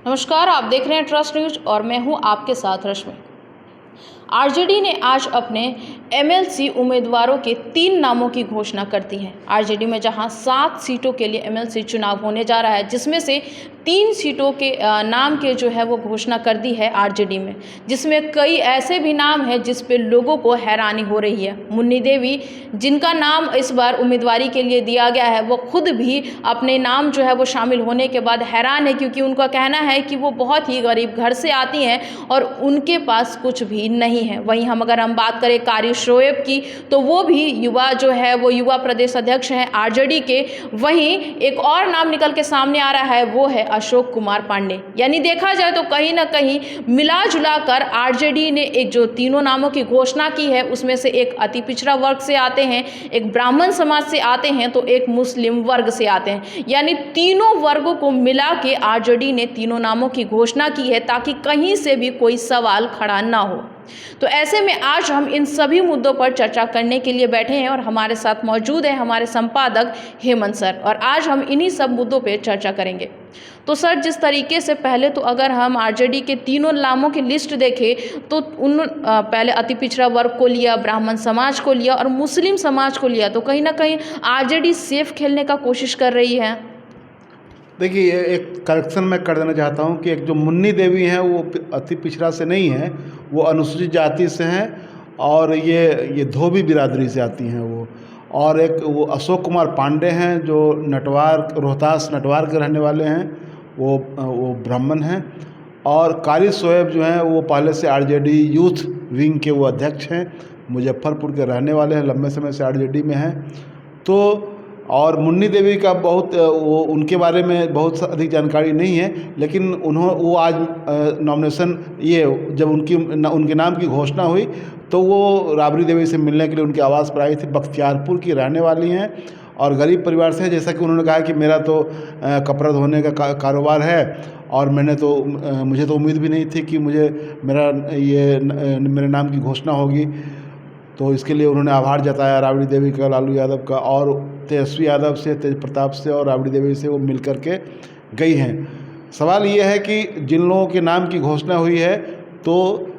नमस्कार, आप देख रहे हैं ट्रस्ट न्यूज और मैं हूं आपके साथ रश्मि। आरजेडी ने आज अपने एमएलसी उम्मीदवारों के 3 नामों की घोषणा कर दी है। आरजेडी में जहां 7 सीटों के लिए एमएलसी चुनाव होने जा रहा है, जिसमें से 3 सीटों के नाम के जो है वो घोषणा कर दी है आरजेडी में, जिसमें कई ऐसे भी नाम हैं जिस पे लोगों को हैरानी हो रही है। मुन्नी देवी, जिनका नाम इस बार उम्मीदवारी के लिए दिया गया है, वो खुद भी अपने नाम जो है वो शामिल होने के बाद हैरान है, क्योंकि उनका कहना है कि वो बहुत ही गरीब घर से आती हैं और उनके पास कुछ भी नहीं है। वहीं अगर हम बात करें कारी शोएब की, तो वो भी युवा जो है वो युवा प्रदेश अध्यक्ष हैं आरजेडी के। वहीं एक और नाम निकल के सामने आ रहा है, वो है अशोक कुमार पांडे। यानी देखा जाए तो कहीं ना कहीं मिला जुला कर आरजेडी ने एक जो तीनों नामों की घोषणा की है, उसमें से एक अति पिछड़ा वर्ग से आते हैं, एक ब्राह्मण समाज से आते हैं, तो एक मुस्लिम वर्ग से आते हैं। यानी तीनों वर्गों को मिला के आरजेडी ने तीनों नामों की घोषणा की है, ताकि कहीं से भी कोई सवाल खड़ा ना हो। तो ऐसे में आज हम इन सभी मुद्दों पर चर्चा करने के लिए बैठे हैं और हमारे साथ मौजूद हैं हमारे संपादक हेमंत सर, और आज हम इन्हीं सब मुद्दों पर चर्चा करेंगे। तो सर, जिस तरीके से पहले तो अगर हम आरजेडी के तीनों नामों की लिस्ट देखें, तो पहले अति पिछड़ा वर्ग को लिया, ब्राह्मण समाज को लिया और मुस्लिम समाज को लिया, तो कहीं ना कहीं आरजेडी सेफ खेलने का कोशिश कर रही है। देखिए, एक करेक्शन मैं कर देना चाहता हूँ कि एक जो मुन्नी देवी हैं वो अति पिछड़ा से नहीं है, वो अनुसूचित जाति से हैं और ये धोबी बिरादरी से आती हैं वो। और एक वो अशोक कुमार पांडे हैं जो रोहतास नटवार के रहने वाले हैं, वो ब्राह्मण हैं। और कारी शोएब जो हैं वो पहले से आरजेडी यूथ विंग के वो अध्यक्ष हैं, मुजफ्फरपुर के रहने वाले हैं, लंबे समय से आरजेडी में हैं। तो और मुन्नी देवी का वो उनके बारे में बहुत अधिक जानकारी नहीं है, लेकिन वो आज नॉमिनेशन जब उनके नाम की घोषणा हुई तो वो राबड़ी देवी से मिलने के लिए उनके आवास पर आई थी। बख्तियारपुर की रहने वाली हैं और गरीब परिवार से है। जैसा कि उन्होंने कहा कि मेरा तो कपड़ा धोने का कारोबार है और मुझे तो उम्मीद भी नहीं थी कि मेरे नाम की घोषणा होगी। तो इसके लिए उन्होंने आभार जताया राबड़ी देवी का, लालू यादव का और तेजस्वी यादव से, तेज प्रताप से और राबड़ी देवी से वो मिल कर के गई हैं। सवाल ये है कि जिन लोगों के नाम की घोषणा हुई है, तो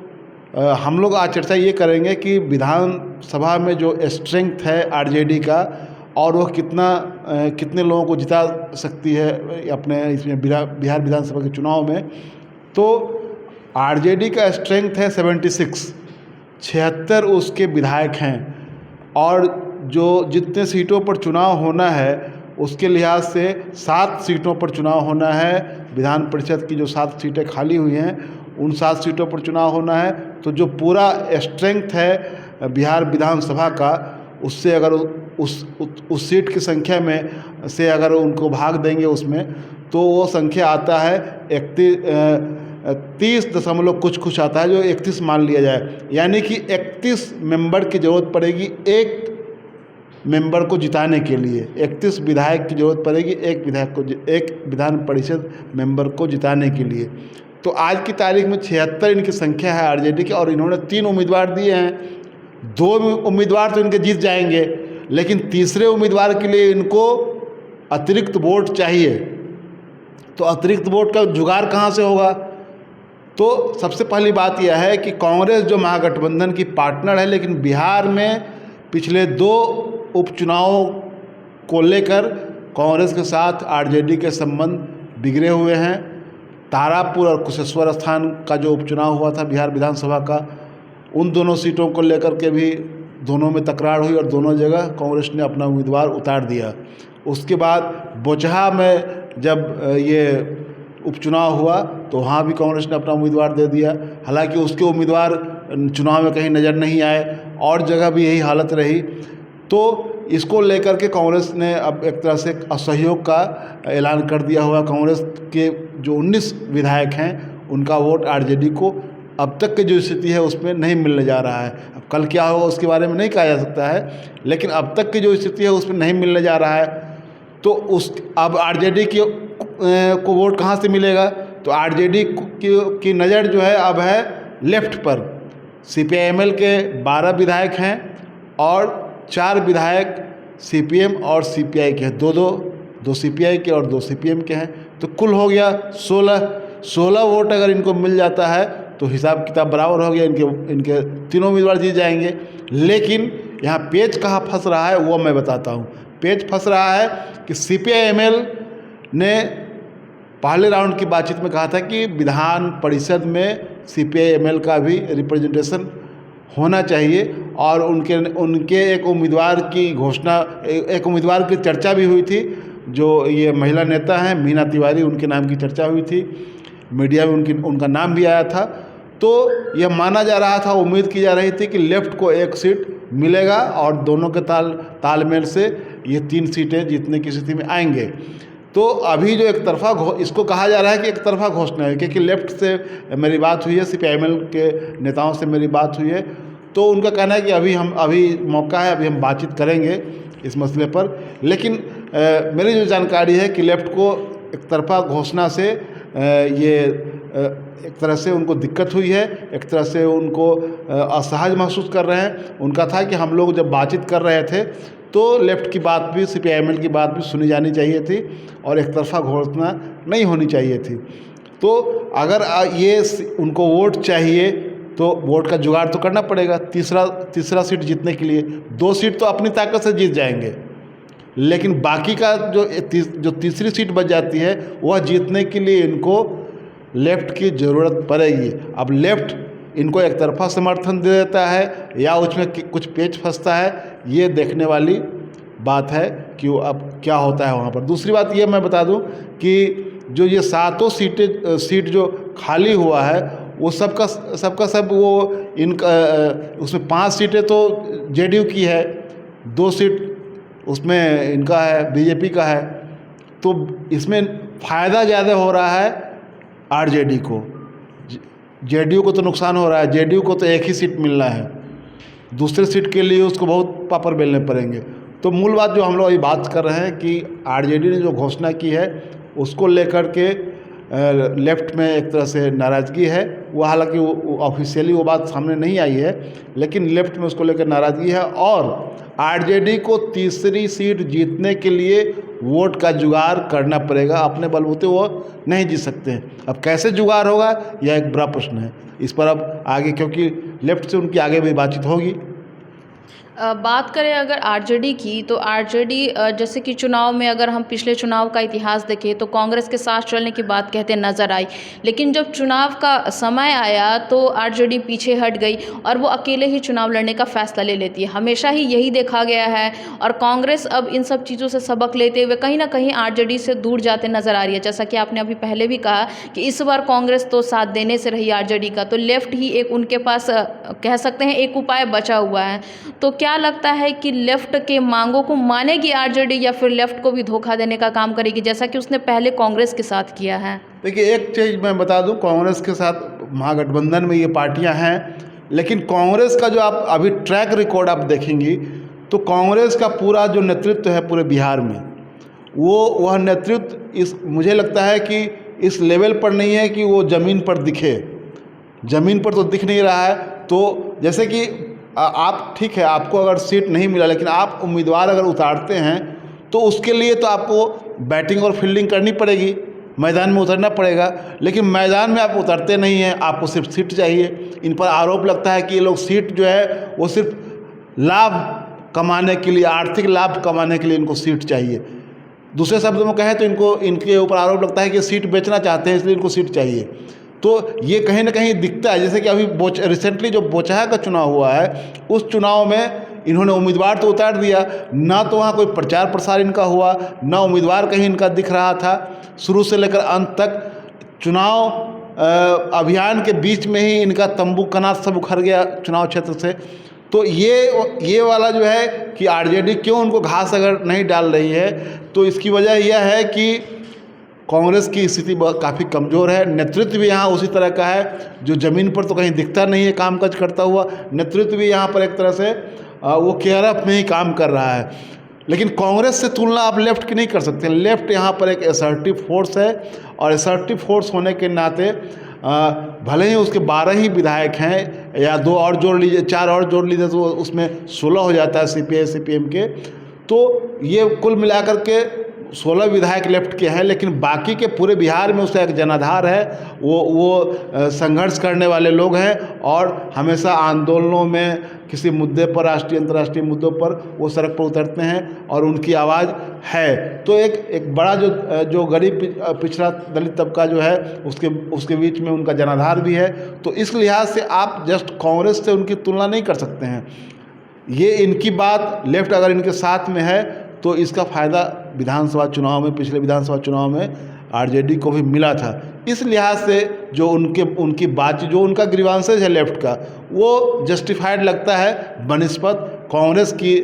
हम लोग आज चर्चा ये करेंगे कि विधानसभा में जो स्ट्रेंथ है आरजेडी का, और वो कितने लोगों को जिता सकती है अपने इसमें बिहार विधानसभा के चुनाव में। तो आरजेडी का स्ट्रेंथ है 76 उसके विधायक हैं, और जो जितने सीटों पर चुनाव होना है उसके लिहाज से 7 सीटों पर चुनाव होना है। विधान परिषद की जो 7 सीटें खाली हुई हैं, उन 7 सीटों पर चुनाव होना है। तो जो पूरा स्ट्रेंथ है बिहार विधानसभा का, उससे अगर उस सीट की संख्या में से अगर उनको भाग देंगे उसमें, तो वो संख्या आता है 30 दशमलव कुछ आता है, जो 31 मान लिया जाए। यानी कि 31 मेंबर की ज़रूरत पड़ेगी एक मेंबर को जिताने के लिए। 31 विधायक की ज़रूरत पड़ेगी एक विधान परिषद मेंबर को जिताने के लिए। तो आज की तारीख में 76 इनकी संख्या है आरजेडी की, और इन्होंने 3 उम्मीदवार दिए हैं। 2 उम्मीदवार तो इनके जीत जाएंगे, लेकिन तीसरे उम्मीदवार के लिए इनको अतिरिक्त वोट चाहिए। तो अतिरिक्त वोट का जुगाड़ कहाँ से होगा? तो सबसे पहली बात यह है कि कांग्रेस जो महागठबंधन की पार्टनर है, लेकिन बिहार में पिछले 2 उपचुनावों को लेकर कांग्रेस के साथ आरजेडी के संबंध बिगड़े हुए हैं। तारापुर और कुशेश्वर स्थान का जो उपचुनाव हुआ था बिहार विधानसभा का, उन दोनों सीटों को लेकर के भी दोनों में तकरार हुई और दोनों जगह कांग्रेस ने अपना उम्मीदवार उतार दिया। उसके बाद बोचहा में जब ये उपचुनाव हुआ तो वहाँ भी कांग्रेस ने अपना उम्मीदवार दे दिया। हालांकि उसके उम्मीदवार चुनाव में कहीं नज़र नहीं आए, और जगह भी यही हालत रही। तो इसको लेकर के कांग्रेस ने अब एक तरह से असहयोग का ऐलान कर दिया हुआ। कांग्रेस के जो 19 विधायक हैं उनका वोट आरजेडी को अब तक की जो स्थिति है उसमें नहीं मिलने जा रहा है। अब कल क्या होगा उसके बारे में नहीं कहा जा सकता है, लेकिन अब तक की जो स्थिति है उसमें नहीं मिलने जा रहा है। तो अब आरजेडी को वोट कहाँ से मिलेगा? तो आरजेडी की नज़र जो है अब है लेफ्ट पर। सीपीआईएमएल के 12 विधायक हैं और 4 विधायक सीपीएम और सीपीआई के हैं। दो सीपीआई के और 2 सीपीएम के हैं। तो कुल हो गया 16 16 वोट अगर इनको मिल जाता है तो हिसाब किताब बराबर हो गया, इनके तीनों उम्मीदवार जीत जाएंगे। लेकिन यहाँ पेच कहाँ फंस रहा है वो मैं बताता हूँ। पेच फंस रहा है कि CPI-ML ने पहले राउंड की बातचीत में कहा था कि विधान परिषद में CPI-ML का भी रिप्रेजेंटेशन होना चाहिए और उनके एक उम्मीदवार की घोषणा, एक उम्मीदवार की चर्चा भी हुई थी, जो ये महिला नेता हैं मीना तिवारी, उनके नाम की चर्चा हुई थी, मीडिया में उनका नाम भी आया था। तो यह माना जा रहा था, उम्मीद की जा रही थी कि लेफ्ट को एक सीट मिलेगा और दोनों के तालमेल से ये 3 सीटें जीतने की स्थिति में आएंगे। तो अभी जो एक तरफा इसको कहा जा रहा है कि एक तरफा घोषणा है, क्योंकि लेफ्ट से मेरी बात हुई है, CPI-ML के नेताओं से मेरी बात हुई है, तो उनका कहना है कि अभी मौका है, अभी हम बातचीत करेंगे इस मसले पर। लेकिन मेरी जो जानकारी है कि लेफ्ट को एक तरफा घोषणा से ये एक तरह से उनको दिक्कत हुई है, एक तरह से उनको असहज महसूस कर रहे हैं। उनका था कि हम लोग जब बातचीत कर रहे थे तो लेफ्ट की बात भी, CPI-ML की बात भी सुनी जानी चाहिए थी और एक तरफा घोषणा नहीं होनी चाहिए थी। तो अगर ये उनको वोट चाहिए तो वोट का जुगाड़ तो करना पड़ेगा। तीसरा सीट जीतने के लिए 2 सीट तो अपनी ताकत से जीत जाएंगे, लेकिन बाकी का जो तीसरी सीट बच जाती है वह जीतने के लिए इनको लेफ्ट की ज़रूरत पड़ेगी। अब लेफ्ट इनको एक तरफा समर्थन दे देता है या उसमें कुछ पेच फंसता है, ये देखने वाली बात है कि अब क्या होता है वहाँ पर। दूसरी बात ये मैं बता दूं कि जो ये 7 सीट जो खाली हुआ है वो सबका सब वो इनका, उसमें 5 सीटें तो JDU की है, 2 सीट उसमें इनका है, BJP का है। तो इसमें फ़ायदा ज़्यादा हो रहा है RJD को, JDU को तो नुकसान हो रहा है। JDU को तो एक ही सीट मिलना है, दूसरे सीट के लिए उसको बहुत पापड़ बेलने पड़ेंगे। तो मूल बात जो हम लोग अभी बात कर रहे हैं कि RJD ने जो घोषणा की है उसको लेकर के लेफ्ट में एक तरह से नाराज़गी है। वो हालांकि ऑफिशियली वो बात सामने नहीं आई है, लेकिन लेफ्ट में उसको लेकर नाराज़गी है और RJD को तीसरी सीट जीतने के लिए वोट का जुगाड़ करना पड़ेगा। अपने बलबूते वो नहीं जीत सकते हैं। अब कैसे जुगाड़ होगा यह एक बड़ा प्रश्न है। इस पर अब आगे, क्योंकि लेफ्ट से उनकी आगे भी बातचीत होगी। बात करें अगर RJD की, तो RJD जैसे कि चुनाव में अगर हम पिछले चुनाव का इतिहास देखें तो कांग्रेस के साथ चलने की बात कहते नज़र आई, लेकिन जब चुनाव का समय आया तो RJD पीछे हट गई और वो अकेले ही चुनाव लड़ने का फैसला ले लेती है। हमेशा ही यही देखा गया है और कांग्रेस अब इन सब चीज़ों से सबक लेते हुए कहीं ना कहीं RJD से दूर जाते नज़र आ रही है। जैसा कि आपने अभी पहले भी कहा कि इस बार कांग्रेस तो साथ देने से रही RJD का, तो लेफ्ट ही एक उनके पास कह सकते हैं एक उपाय बचा हुआ है। तो क्या लगता है कि लेफ्ट के मांगों को मानेगी RJD या फिर लेफ्ट को भी धोखा देने का काम करेगी, जैसा कि उसने पहले कांग्रेस के साथ किया है? देखिए, एक चीज़ मैं बता दूं, कांग्रेस के साथ महागठबंधन में ये पार्टियां हैं, लेकिन कांग्रेस का जो आप अभी ट्रैक रिकॉर्ड आप देखेंगी तो कांग्रेस का पूरा जो नेतृत्व है पूरे बिहार में, वह नेतृत्व मुझे लगता है कि इस लेवल पर नहीं है कि वो ज़मीन पर दिखे। ज़मीन पर तो दिख नहीं रहा है। तो जैसे कि आप, ठीक है, आपको अगर सीट नहीं मिला, लेकिन आप उम्मीदवार अगर उतारते हैं तो उसके लिए तो आपको बैटिंग और फील्डिंग करनी पड़ेगी, मैदान में उतरना पड़ेगा। लेकिन मैदान में आप उतरते नहीं हैं, आपको सिर्फ सीट चाहिए। इन पर आरोप लगता है कि ये लोग सीट जो है वो सिर्फ लाभ कमाने के लिए, आर्थिक लाभ कमाने के लिए इनको सीट चाहिए। दूसरे शब्दों में कहें तो इनके ऊपर आरोप लगता है कि सीट बेचना चाहते हैं, इसलिए इनको सीट चाहिए। तो ये कहीं ना कहीं दिखता है। जैसे कि अभी रिसेंटली जो बोचहा का चुनाव हुआ है, उस चुनाव में इन्होंने उम्मीदवार तो उतार दिया, ना तो वहाँ कोई प्रचार प्रसार इनका हुआ, ना उम्मीदवार कहीं इनका दिख रहा था। शुरू से लेकर अंत तक चुनाव अभियान के बीच में ही इनका तंबू कनात सब उखड़ गया चुनाव क्षेत्र से। तो ये वाला जो है कि RJD क्यों उनको घास अगर नहीं डाल रही है, तो इसकी वजह यह है कि कांग्रेस की स्थिति काफ़ी कमज़ोर है। नेतृत्व भी यहाँ उसी तरह का है, जो ज़मीन पर तो कहीं दिखता नहीं है कामकाज करता हुआ। नेतृत्व भी यहाँ पर एक तरह से वो केयरअप में ही काम कर रहा है। लेकिन कांग्रेस से तुलना आप लेफ्ट की नहीं कर सकते। लेफ्ट यहाँ पर एक असर्टिव फोर्स है और असर्टिव फोर्स होने के नाते भले ही उसके 12 ही विधायक हैं या 2 और जोड़ लीजिए, 4 और जोड़ लीजिए तो उसमें 16 हो जाता है CPI CPM के। तो ये कुल मिलाकर के 16 विधायक लेफ्ट के हैं, लेकिन बाकी के पूरे बिहार में उसका एक जनाधार है। वो संघर्ष करने वाले लोग हैं और हमेशा आंदोलनों में किसी मुद्दे पर, राष्ट्रीय अंतर्राष्ट्रीय मुद्दों पर वो सड़क पर उतरते हैं और उनकी आवाज़ है। तो एक बड़ा जो गरीब पिछड़ा दलित तबका जो है उसके बीच में उनका जनाधार भी है। तो इस लिहाज से आप जस्ट कांग्रेस से उनकी तुलना नहीं कर सकते हैं। ये इनकी बात लेफ्ट अगर इनके साथ में है तो इसका फ़ायदा विधानसभा चुनाव में, पिछले विधानसभा चुनाव में आरजेडी को भी मिला था। इस लिहाज से जो उनकी बात, जो उनका ग्रीवांसेज है लेफ्ट का, वो जस्टिफाइड लगता है बनिस्बत कांग्रेस की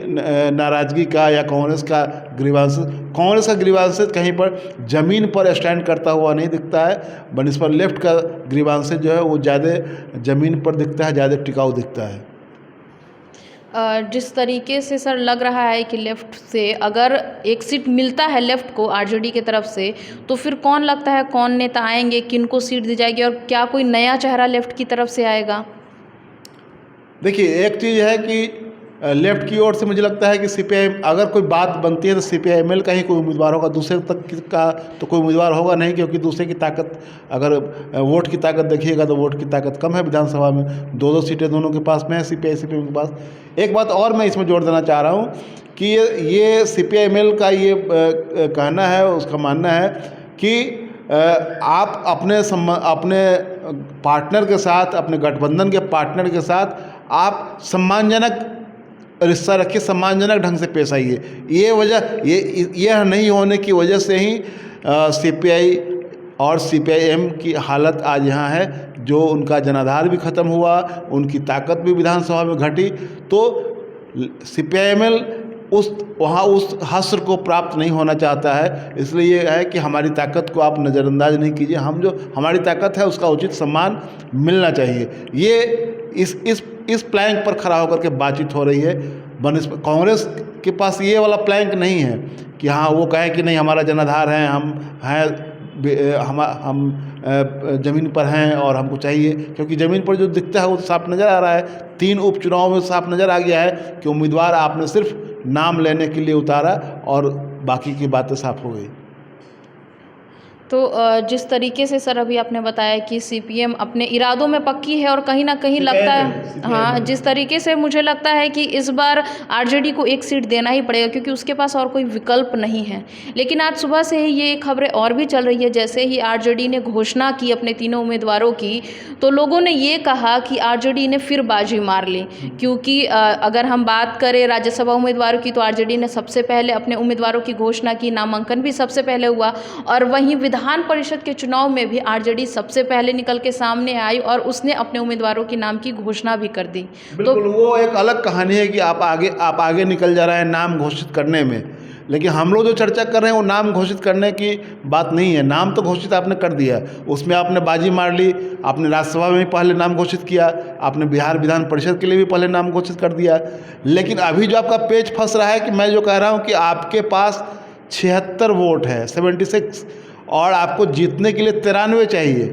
नाराज़गी का या कांग्रेस का ग्रीवांसेज। कांग्रेस का ग्रीवांसेज कहीं पर ज़मीन पर स्टैंड करता हुआ नहीं दिखता है, बनिस्बत लेफ्ट का ग्रीवांसेज जो है वो ज़्यादा ज़मीन पर दिखता है, ज़्यादा टिकाऊ दिखता है। जिस तरीके से सर लग रहा है कि लेफ़्ट से अगर एक सीट मिलता है लेफ़्ट को आरजेडी की तरफ से, तो फिर कौन लगता है कौन नेता आएंगे, किनको सीट दी जाएगी और क्या कोई नया चेहरा लेफ़्ट की तरफ से आएगा? देखिए, एक चीज़ है कि लेफ्ट की ओर से मुझे लगता है कि सीपीआई, अगर कोई बात बनती है तो सीपीआईएमएल का ही कोई उम्मीदवार होगा, दूसरे तक का तो कोई उम्मीदवार होगा नहीं, क्योंकि दूसरे की ताकत, अगर वोट की ताकत देखिएगा तो वोट की ताकत कम है विधानसभा में। 2-2 सीटें दोनों के पास में है, सीपीआई के पास। एक बात और मैं इसमें जोड़ देना चाह रहा हूँ कि ये सीपीआईएमएल का ये कहना है, उसका मानना है कि आप अपने पार्टनर के साथ, अपने गठबंधन के पार्टनर के साथ आप सम्मानजनक रिश्ता रखिए, सम्मानजनक ढंग से पेश आइए। ये वजह ये नहीं होने की वजह से ही सीपीआई और सीपीआईएम की हालत आज यहाँ है, जो उनका जनाधार भी ख़त्म हुआ, उनकी ताकत भी विधानसभा में घटी। तो सीपीआईएमएल उस हश्र को प्राप्त नहीं होना चाहता है। इसलिए ये है कि हमारी ताकत को आप नज़रअंदाज नहीं कीजिए, हम जो हमारी ताकत है उसका उचित सम्मान मिलना चाहिए। ये इस प्लैंक पर खड़ा होकर के बातचीत हो रही है। कांग्रेस के पास ये वाला प्लैंक नहीं है कि हाँ वो कहे कि नहीं हमारा जनाधार है, हम ज़मीन पर हैं और हमको चाहिए, क्योंकि ज़मीन पर जो दिखता है वो साफ नज़र आ रहा है। 3 उपचुनाव में साफ नज़र आ गया है कि उम्मीदवार आपने सिर्फ नाम लेने के लिए उतारा और बाकी की बातें साफ हो गई। तो जिस तरीके से सर अभी आपने बताया कि सीपीएम अपने इरादों में पक्की है और कहीं ना कहीं लगता है, हाँ, जिस तरीके से मुझे लगता है कि इस बार आरजेडी को एक सीट देना ही पड़ेगा, क्योंकि उसके पास और कोई विकल्प नहीं है। लेकिन आज सुबह से ही ये खबरें और भी चल रही है, जैसे ही आरजेडी ने घोषणा की अपने तीनों उम्मीदवारों की, तो लोगों ने ये कहा कि आरजेडी ने फिर बाजी मार ली। क्योंकि अगर हम बात करें राज्यसभा उम्मीदवारों की, तो आरजेडी ने सबसे पहले अपने उम्मीदवारों की घोषणा की, नामांकन भी सबसे पहले हुआ, और वहीं विधान परिषद के चुनाव में भी आरजेडी सबसे पहले निकल के सामने आई और उसने अपने उम्मीदवारों के नाम की घोषणा भी कर दी। तो वो एक अलग कहानी है कि आप आगे निकल जा रहे हैं नाम घोषित करने में, लेकिन हम लोग जो चर्चा कर रहे हैं वो नाम घोषित करने की बात नहीं है। नाम तो घोषित आपने कर दिया, उसमें आपने बाजी मार ली, आपने राज्यसभा में भी पहले नाम घोषित किया, आपने बिहार विधान परिषद के लिए भी पहले नाम घोषित कर दिया। लेकिन अभी जो आपका पेच फंस रहा है कि मैं जो कह रहा हूँ कि आपके पास 76 वोट है, 76, और आपको जीतने के लिए 93 चाहिए,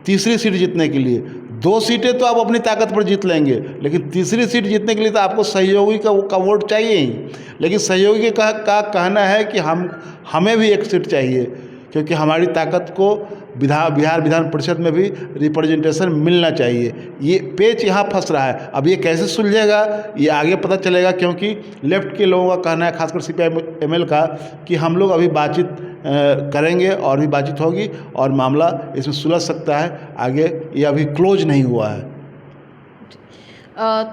तीसरी सीट जीतने के लिए। 2 सीटें तो आप अपनी ताकत पर जीत लेंगे, लेकिन तीसरी सीट जीतने के लिए तो आपको सहयोगी का वोट चाहिए ही। लेकिन सहयोगी का कहना है कि हमें भी एक सीट चाहिए, क्योंकि हमारी ताकत को बिहार विधान परिषद में भी रिप्रेजेंटेशन मिलना चाहिए। ये पेच यहाँ फंस रहा है। अब ये कैसे सुलझेगा ये आगे पता चलेगा, क्योंकि लेफ्ट के लोगों का कहना है, खासकर सीपीआईएमएल का, कि हम लोग अभी बातचीत करेंगे और भी बातचीत होगी और मामला इसमें सुलझ सकता है। आगे ये अभी क्लोज नहीं हुआ है।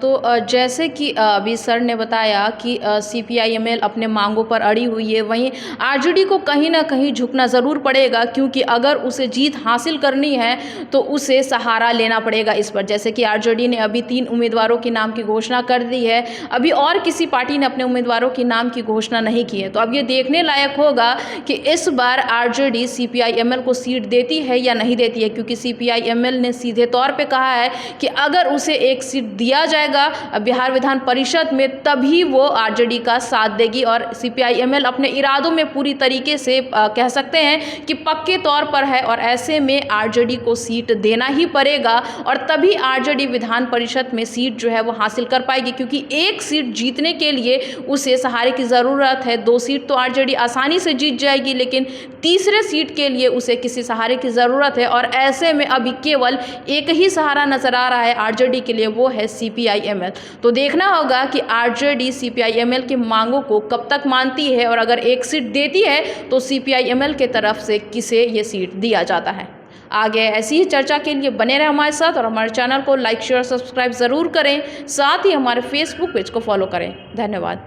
तो जैसे कि अभी सर ने बताया कि सीपीआईएमएल अपने मांगों पर अड़ी हुई है, वहीं आरजेडी को कहीं ना कहीं झुकना ज़रूर पड़ेगा, क्योंकि अगर उसे जीत हासिल करनी है तो उसे सहारा लेना पड़ेगा इस पर। जैसे कि आरजेडी ने अभी 3 उम्मीदवारों के नाम की घोषणा कर दी है, अभी और किसी पार्टी ने अपने उम्मीदवारों के नाम की घोषणा नहीं की है। तो अब ये देखने लायक होगा कि इस बार आरजेडी सीपीआईएमएल को सीट देती है या नहीं देती है, क्योंकि सीपीआईएमएल ने सीधे तौर पर कहा है कि अगर उसे एक सीट दिया जाएगा बिहार विधान परिषद में, तभी वो आरजेडी का साथ देगी और CPI-ML अपने इरादों में पूरी तरीके से कह सकते हैं कि पक्के तौर पर है और ऐसे में आरजेडी को सीट देना ही पड़ेगा और तभी आरजेडी विधान परिषद में सीट जो है वो हासिल कर पाएगी, क्योंकि एक सीट जीतने के लिए उसे सहारे की ज़रूरत है। 2 सीट तो आरजेडी आसानी से जीत जाएगी, लेकिन तीसरे सीट के लिए उसे किसी सहारे की ज़रूरत है और ऐसे में अभी केवल एक ही सहारा नज़र आ रहा है आरजेडी के लिए, वो है CPI-ML। तो देखना होगा कि आरजेडी CPI-ML की मांगों को कब तक मानती है और अगर एक सीट देती है तो CPI-ML के तरफ से किसे ये सीट दिया जाता है। आगे ऐसी ही चर्चा के लिए बने रहें हमारे साथ और हमारे चैनल को लाइक शेयर सब्सक्राइब ज़रूर करें, साथ ही हमारे फेसबुक पेज को फॉलो करें। धन्यवाद।